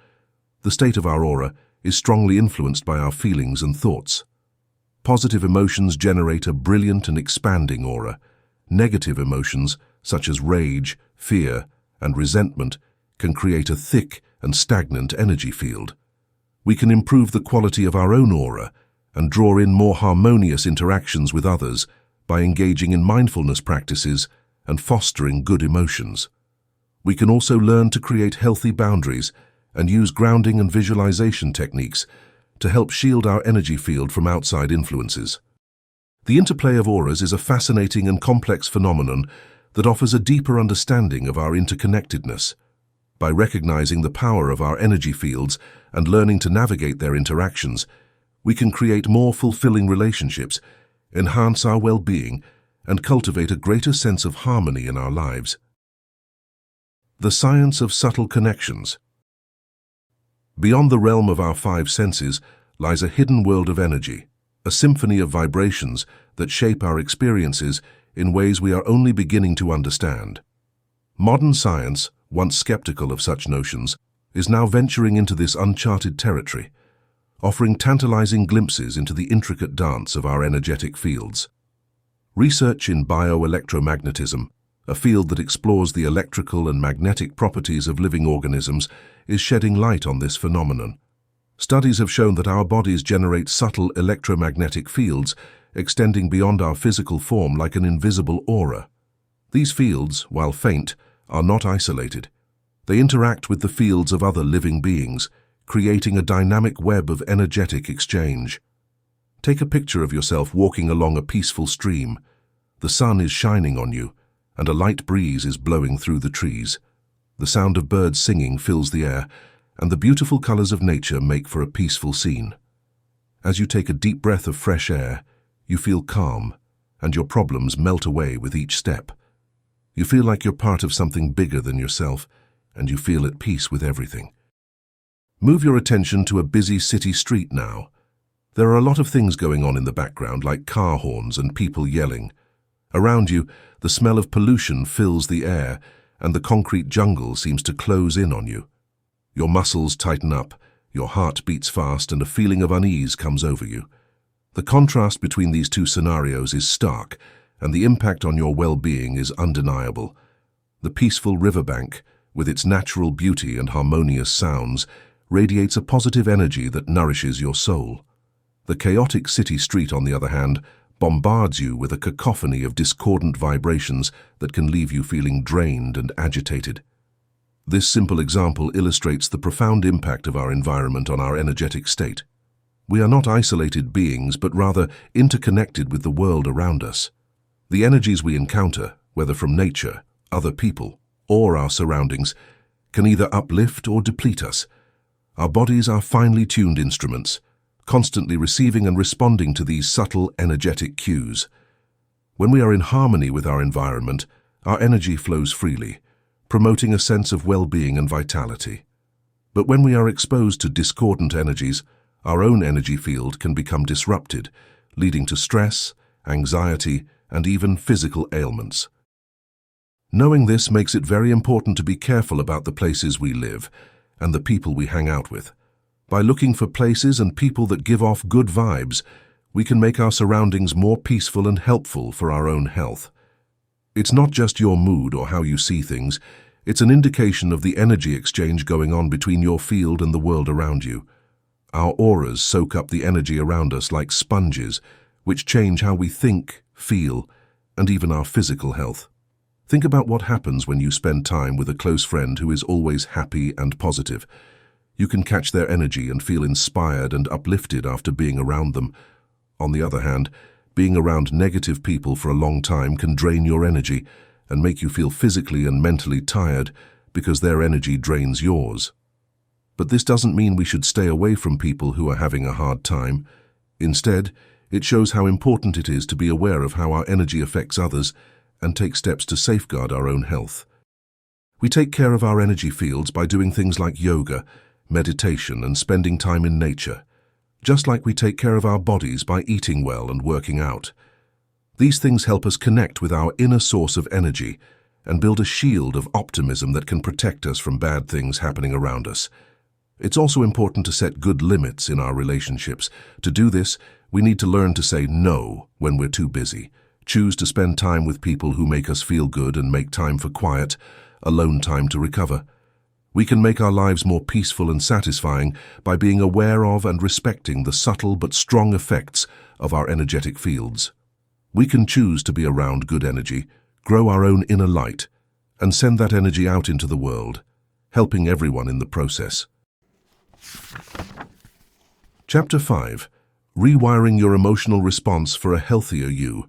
The state of our aura is strongly influenced by our feelings and thoughts. Positive emotions generate a brilliant and expanding aura. Negative emotions, such as rage, fear, and resentment, can create a thick and stagnant energy field. We can improve the quality of our own aura and draw in more harmonious interactions with others by engaging in mindfulness practices and fostering good emotions. We can also learn to create healthy boundaries and use grounding and visualization techniques to help shield our energy field from outside influences. The interplay of auras is a fascinating and complex phenomenon that offers a deeper understanding of our interconnectedness. By recognizing the power of our energy fields and learning to navigate their interactions, we can create more fulfilling relationships, enhance our well-being, and cultivate a greater sense of harmony in our lives. The science of subtle connections. Beyond the realm of our five senses lies a hidden world of energy, a symphony of vibrations that shape our experiences in ways we are only beginning to understand. Modern science, once skeptical of such notions, is now venturing into this uncharted territory, offering tantalizing glimpses into the intricate dance of our energetic fields. Research in bioelectromagnetism, a field that explores the electrical and magnetic properties of living organisms, is shedding light on this phenomenon. Studies have shown that our bodies generate subtle electromagnetic fields extending beyond our physical form like an invisible aura. These fields, while faint, are not isolated. They interact with the fields of other living beings, creating a dynamic web of energetic exchange. Take a picture of yourself walking along a peaceful stream. The sun is shining on you, and a light breeze is blowing through the trees. The sound of birds singing fills the air, and the beautiful colors of nature make for a peaceful scene. As you take a deep breath of fresh air, you feel calm, and your problems melt away with each step. You feel like you're part of something bigger than yourself, and you feel at peace with everything. Move your attention to a busy city street now. There are a lot of things going on in the background, like car horns and people yelling. Around you, the smell of pollution fills the air, and the concrete jungle seems to close in on you. Your muscles tighten up, your heart beats fast, and a feeling of unease comes over you. The contrast between these two scenarios is stark, and the impact on your well-being is undeniable. The peaceful riverbank, with its natural beauty and harmonious sounds, radiates a positive energy that nourishes your soul. The chaotic city street, on the other hand, bombards you with a cacophony of discordant vibrations that can leave you feeling drained and agitated. This simple example illustrates the profound impact of our environment on our energetic state. We are not isolated beings, but rather interconnected with the world around us. The energies we encounter, whether from nature, other people, or our surroundings, can either uplift or deplete us. Our bodies are finely tuned instruments, constantly receiving and responding to these subtle energetic cues. When we are in harmony with our environment, our energy flows freely, promoting a sense of well-being and vitality. But when we are exposed to discordant energies, our own energy field can become disrupted, leading to stress, anxiety, and even physical ailments. Knowing this makes it very important to be careful about the places we live and the people we hang out with. By looking for places and people that give off good vibes, we can make our surroundings more peaceful and helpful for our own health. It's not just your mood or how you see things, it's an indication of the energy exchange going on between your field and the world around you. Our auras soak up the energy around us like sponges, which change how we think, feel, and even our physical health. Think about what happens when you spend time with a close friend who is always happy and positive. You can catch their energy and feel inspired and uplifted after being around them. On the other hand, being around negative people for a long time can drain your energy and make you feel physically and mentally tired because their energy drains yours. But this doesn't mean we should stay away from people who are having a hard time. Instead, it shows how important it is to be aware of how our energy affects others and take steps to safeguard our own health. We take care of our energy fields by doing things like yoga, meditation, and spending time in nature, just like we take care of our bodies by eating well and working out. These things help us connect with our inner source of energy and build a shield of optimism that can protect us from bad things happening around us. It's also important to set good limits in our relationships. To do this, we need to learn to say no when we're too busy. Choose to spend time with people who make us feel good and make time for quiet, alone time to recover. We can make our lives more peaceful and satisfying by being aware of and respecting the subtle but strong effects of our energetic fields. We can choose to be around good energy, grow our own inner light, and send that energy out into the world, helping everyone in the process. Chapter 5. Rewiring your emotional response for a healthier you.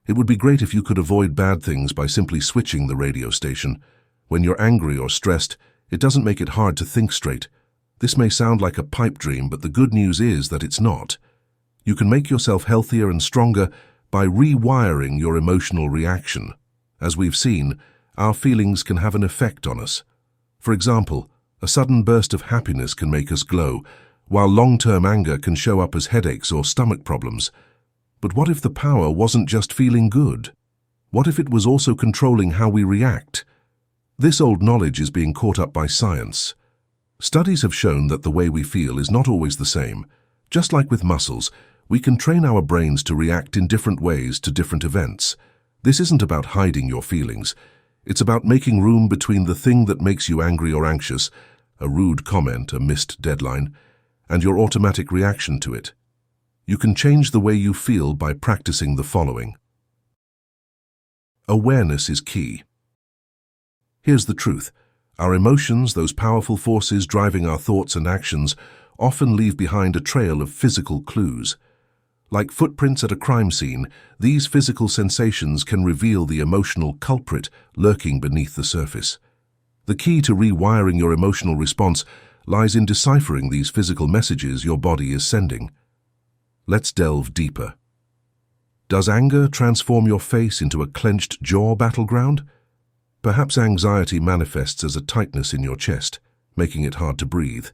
It would be great if you could avoid bad things by simply switching the radio station. When you're angry or stressed, it doesn't make it hard to think straight. This may sound like a pipe dream, but the good news is that it's not. You can make yourself healthier and stronger by rewiring your emotional reaction. As we've seen, our feelings can have an effect on us. For example, a sudden burst of happiness can make us glow, while long-term anger can show up as headaches or stomach problems. But what if the power wasn't just feeling good? What if it was also controlling how we react? This old knowledge is being caught up by science. Studies have shown that the way we feel is not always the same. Just like with muscles, we can train our brains to react in different ways to different events. This isn't about hiding your feelings. It's about making room between the thing that makes you angry or anxious, a rude comment, a missed deadline, and your automatic reaction to it. You can change the way you feel by practicing the following. Awareness is key. Here's the truth. Our emotions, those powerful forces driving our thoughts and actions, often leave behind a trail of physical clues. Like footprints at a crime scene, these physical sensations can reveal the emotional culprit lurking beneath the surface. The key to rewiring your emotional response lies in deciphering these physical messages your body is sending. Let's delve deeper. Does anger transform your face into a clenched jaw battleground? Perhaps anxiety manifests as a tightness in your chest, making it hard to breathe.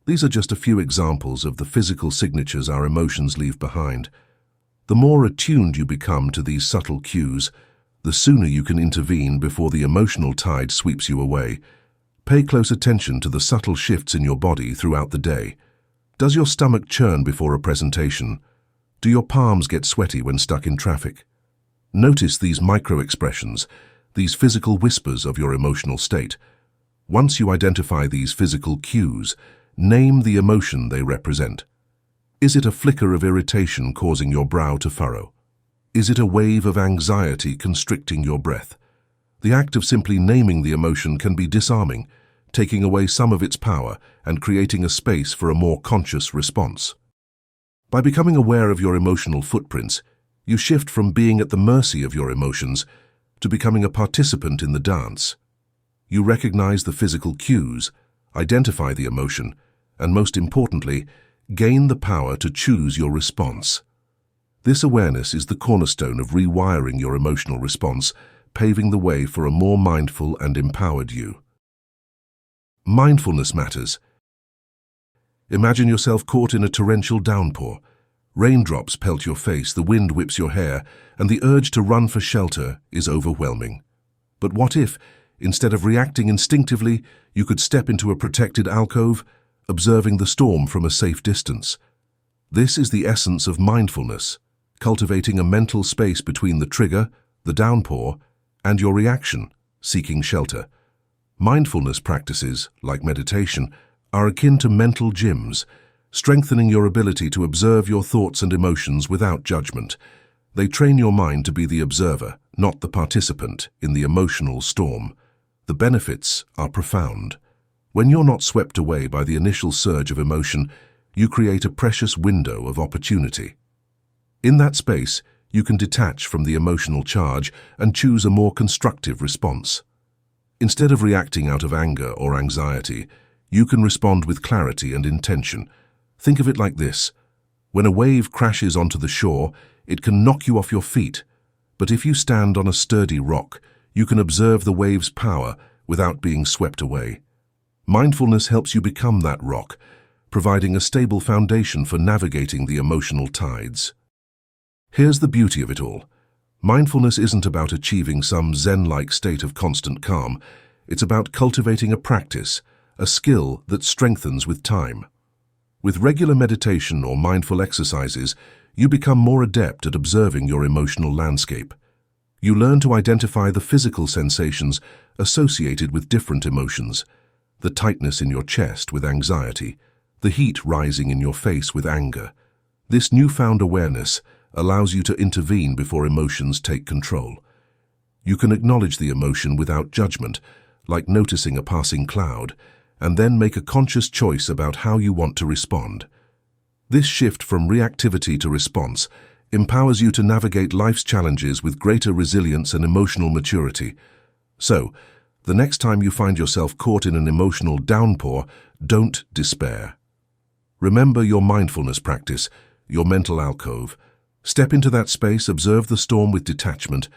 These are just a few examples of the physical signatures our emotions leave behind. The more attuned you become to these subtle cues, the sooner you can intervene before the emotional tide sweeps you away. Pay close attention to the subtle shifts in your body throughout the day. Does your stomach churn before a presentation? Do your palms get sweaty when stuck in traffic? Notice these micro-expressions, these physical whispers of your emotional state. Once you identify these physical cues, name the emotion they represent. Is it a flicker of irritation causing your brow to furrow? Is it a wave of anxiety constricting your breath? The act of simply naming the emotion can be disarming, taking away some of its power and creating a space for a more conscious response. By becoming aware of your emotional footprints, you shift from being at the mercy of your emotions to becoming a participant in the dance. You recognize the physical cues, identify the emotion, and most importantly, gain the power to choose your response. This awareness is the cornerstone of rewiring your emotional response, paving the way for a more mindful and empowered you. Mindfulness matters. Imagine yourself caught in a torrential downpour. Raindrops pelt your face, the wind whips your hair, and the urge to run for shelter is overwhelming. But what if, instead of reacting instinctively, you could step into a protected alcove, observing the storm from a safe distance? This is the essence of mindfulness, cultivating a mental space between the trigger, the downpour, and your reaction, seeking shelter. Mindfulness practices, like meditation, are akin to mental gyms, strengthening your ability to observe your thoughts and emotions without judgment. They train your mind to be the observer, not the participant, in the emotional storm. The benefits are profound. When you're not swept away by the initial surge of emotion, you create a precious window of opportunity. In that space, you can detach from the emotional charge and choose a more constructive response. Instead of reacting out of anger or anxiety, you can respond with clarity and intention. Think of it like this. When a wave crashes onto the shore, it can knock you off your feet. But if you stand on a sturdy rock, you can observe the wave's power without being swept away. Mindfulness helps you become that rock, providing a stable foundation for navigating the emotional tides. Here's the beauty of it all. Mindfulness isn't about achieving some Zen-like state of constant calm. It's about cultivating a practice, a skill that strengthens with time. With regular meditation or mindful exercises, you become more adept at observing your emotional landscape. You learn to identify the physical sensations associated with different emotions, the tightness in your chest with anxiety, the heat rising in your face with anger. This newfound awareness allows you to intervene before emotions take control. You can acknowledge the emotion without judgment, like noticing a passing cloud, and then make a conscious choice about how you want to respond. This shift from reactivity to response empowers you to navigate life's challenges with greater resilience and emotional maturity. So, the next time you find yourself caught in an emotional downpour, don't despair. Remember your mindfulness practice, your mental alcove. Step into that space, observe the storm with detachment,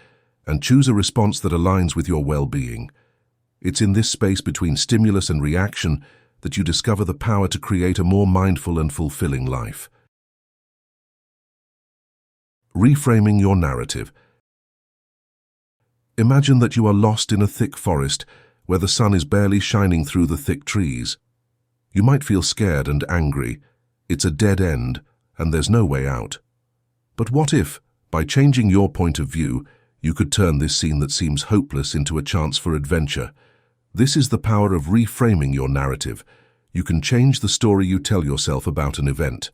and choose a response that aligns with your well-being. It's in this space between stimulus and reaction that you discover the power to create a more mindful and fulfilling life. Reframing your narrative. Imagine that you are lost in a thick forest where the sun is barely shining through the thick trees. You might feel scared and angry. It's a dead end, and there's no way out. But what if, by changing your point of view, you could turn this scene that seems hopeless into a chance for adventure? This is the power of reframing your narrative. You can change the story you tell yourself about an event.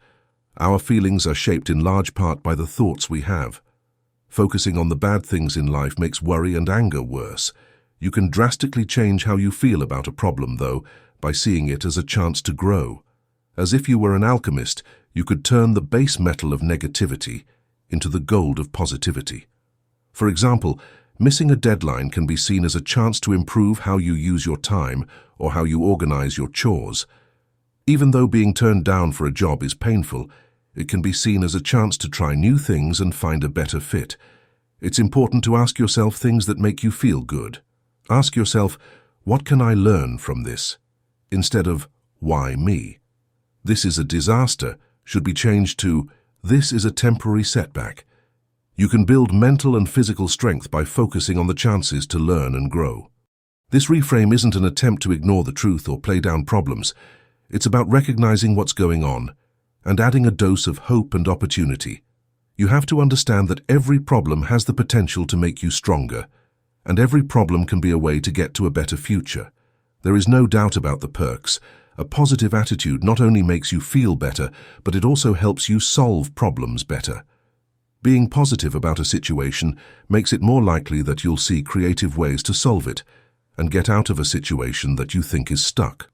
Our feelings are shaped in large part by the thoughts we have. Focusing on the bad things in life makes worry and anger worse. You can drastically change how you feel about a problem, though, by seeing it as a chance to grow. As if you were an alchemist, you could turn the base metal of negativity into the gold of positivity. For example, missing a deadline can be seen as a chance to improve how you use your time or how you organize your chores. Even though being turned down for a job is painful, it can be seen as a chance to try new things and find a better fit. It's important to ask yourself things that make you feel good. Ask yourself, what can I learn from this? Instead of, why me? This is a disaster should be changed to, this is a temporary setback. You can build mental and physical strength by focusing on the chances to learn and grow. This reframe isn't an attempt to ignore the truth or play down problems. It's about recognizing what's going on and adding a dose of hope and opportunity. You have to understand that every problem has the potential to make you stronger, and every problem can be a way to get to a better future. There is no doubt about the perks. A positive attitude not only makes you feel better, but it also helps you solve problems better. Being positive about a situation makes it more likely that you'll see creative ways to solve it and get out of a situation that you think is stuck.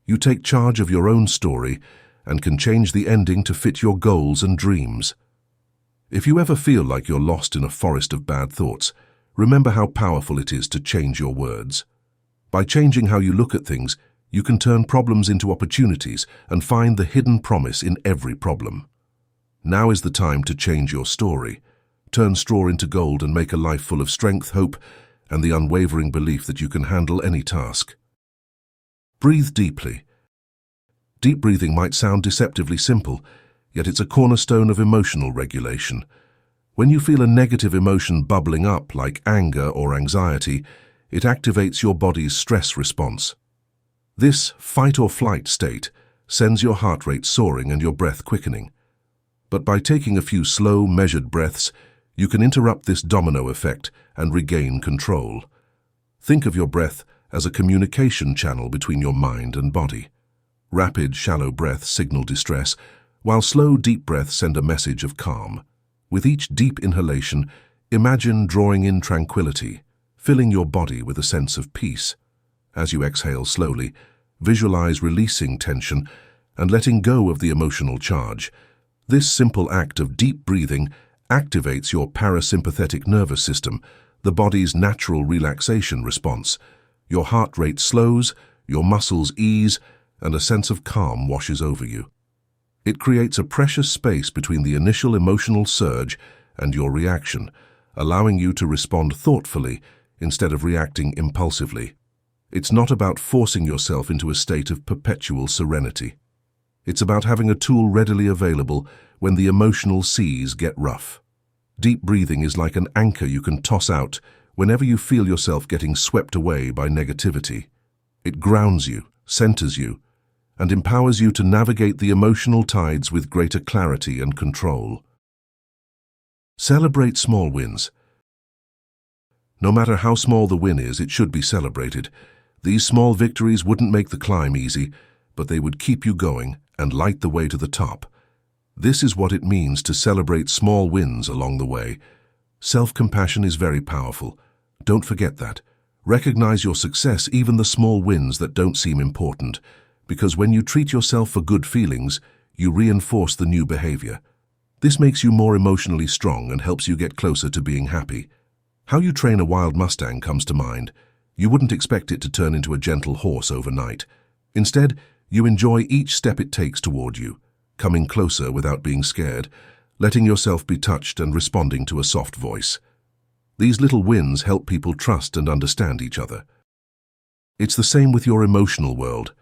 You take charge of your own story and can change the ending to fit your goals and dreams. If you ever feel like you're lost in a forest of bad thoughts, remember how powerful it is to change your words. By changing how you look at things, you can turn problems into opportunities and find the hidden promise in every problem. Now is the time to change your story. Turn straw into gold and make a life full of strength, hope, and the unwavering belief that you can handle any task. Breathe deeply. Deep breathing might sound deceptively simple, yet it's a cornerstone of emotional regulation. When you feel a negative emotion bubbling up, like anger or anxiety, it activates your body's stress response. This fight-or-flight state sends your heart rate soaring and your breath quickening. But by taking a few slow, measured breaths, you can interrupt this domino effect and regain control. Think of your breath as a communication channel between your mind and body. Rapid, shallow breaths signal distress, while slow, deep breaths send a message of calm. With each deep inhalation, imagine drawing in tranquility, filling your body with a sense of peace. As you exhale slowly, visualize releasing tension and letting go of the emotional charge. This simple act of deep breathing activates your parasympathetic nervous system, the body's natural relaxation response. Your heart rate slows, your muscles ease, and a sense of calm washes over you. It creates a precious space between the initial emotional surge and your reaction, allowing you to respond thoughtfully instead of reacting impulsively. It's not about forcing yourself into a state of perpetual serenity. It's about having a tool readily available when the emotional seas get rough. Deep breathing is like an anchor you can toss out whenever you feel yourself getting swept away by negativity. It grounds you, centers you, and empowers you to navigate the emotional tides with greater clarity and control. Celebrate small wins. No matter how small the win is, it should be celebrated. These small victories wouldn't make the climb easy, but they would keep you going and light the way to the top. This is what it means to celebrate small wins along the way. Self-compassion is very powerful. Don't forget that. Recognize your success, even the small wins that don't seem important, because when you treat yourself for good feelings, you reinforce the new behavior. This makes you more emotionally strong and helps you get closer to being happy. How you train a wild Mustang comes to mind. You wouldn't expect it to turn into a gentle horse overnight. Instead, you enjoy each step it takes toward you, coming closer without being scared, letting yourself be touched and responding to a soft voice. These little wins help people trust and understand each other. It's the same with your emotional world.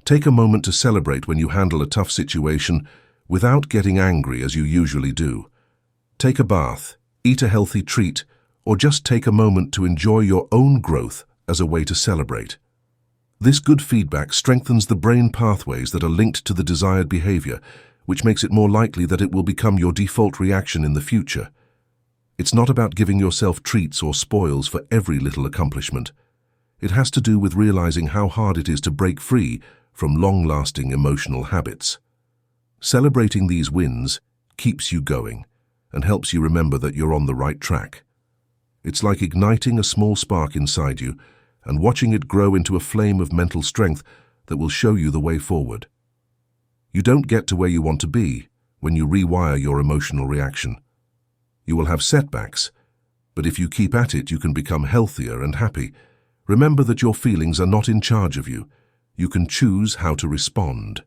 Take a moment to celebrate when you handle a tough situation without getting angry as you usually do. Take a bath, eat a healthy treat, or just take a moment to enjoy your own growth as a way to celebrate. This good feedback strengthens the brain pathways that are linked to the desired behavior, which makes it more likely that it will become your default reaction in the future. It's not about giving yourself treats or spoils for every little accomplishment. It has to do with realizing how hard it is to break free from long-lasting emotional habits. Celebrating these wins keeps you going and helps you remember that you're on the right track. It's like igniting a small spark inside you and watching it grow into a flame of mental strength that will show you the way forward. You don't get to where you want to be when you rewire your emotional reaction. You will have setbacks, but if you keep at it, you can become healthier and happy. Remember that your feelings are not in charge of you. You can choose how to respond.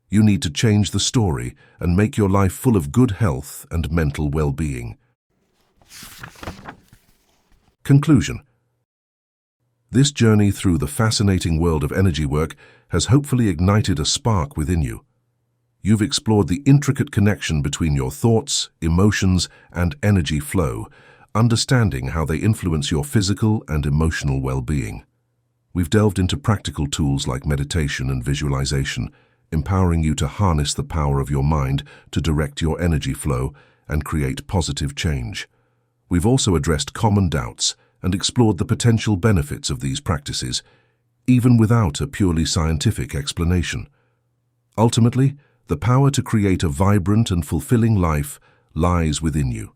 You need to change the story and make your life full of good health and mental well-being. Conclusion. This journey through the fascinating world of energy work has hopefully ignited a spark within you. You've explored the intricate connection between your thoughts, emotions, and energy flow, understanding how they influence your physical and emotional well-being. We've delved into practical tools like meditation and visualization, empowering you to harness the power of your mind to direct your energy flow and create positive change. We've also addressed common doubts and explored the potential benefits of these practices, even without a purely scientific explanation. Ultimately, the power to create a vibrant and fulfilling life lies within you.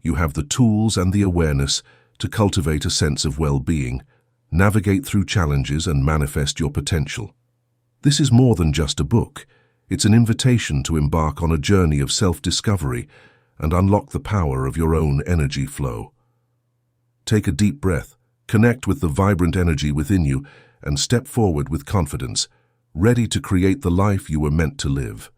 You have the tools and the awareness to cultivate a sense of well-being, navigate through challenges, and manifest your potential. This is more than just a book. It's an invitation to embark on a journey of self-discovery and unlock the power of your own energy flow. Take a deep breath, connect with the vibrant energy within you, and step forward with confidence, ready to create the life you were meant to live.